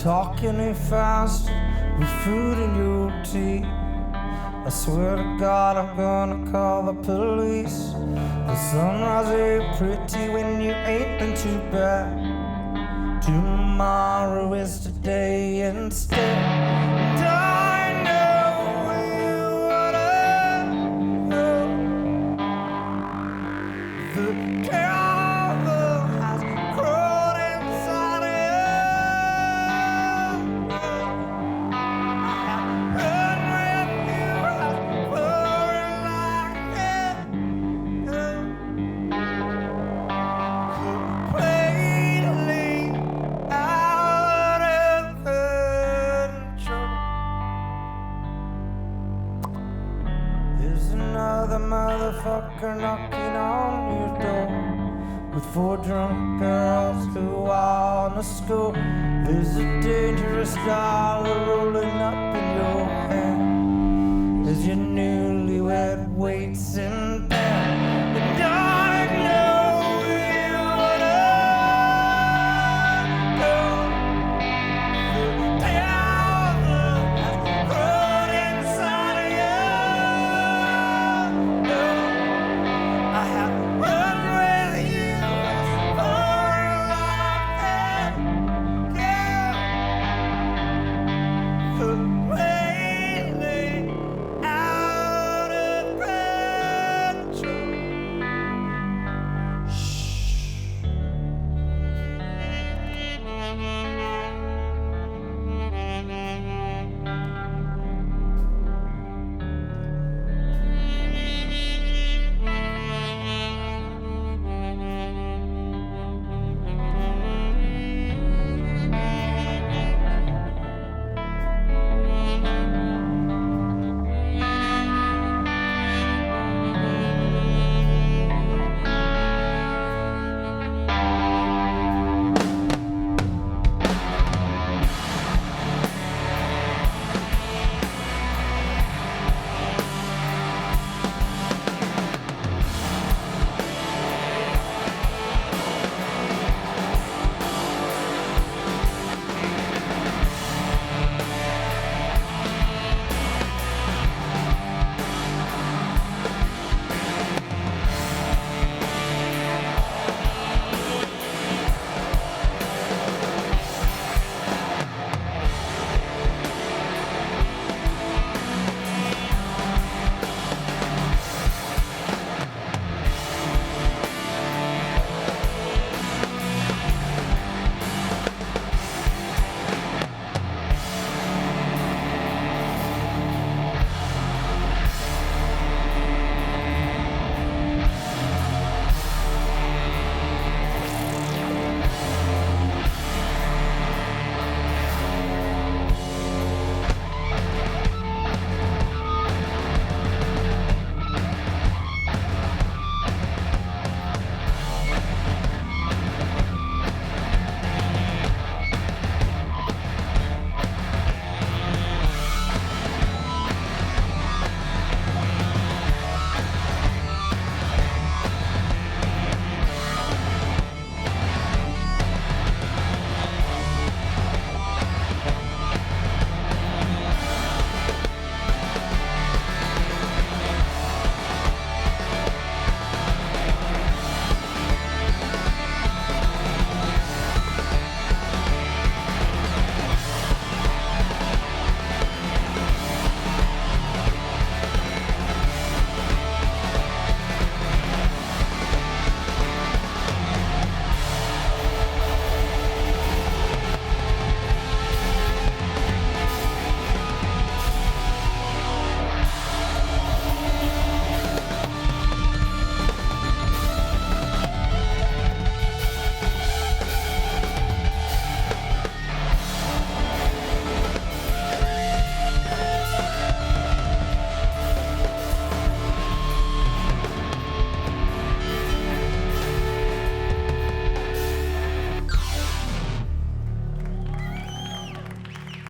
talking too fast with food in your tea. I swear to God I'm gonna call the police. The sunrise ain't pretty when you ain't been too bad. Tomorrow is today instead. And I know you wanna know. The devil has crawled inside you. I have run with you, I've pouring like hell. Completely out of control. There's another motherfucker knocking on your door with 4 drunk girls who wanna score. There's a dangerous dollar rolling up in your hand as your newlywed waits in bed.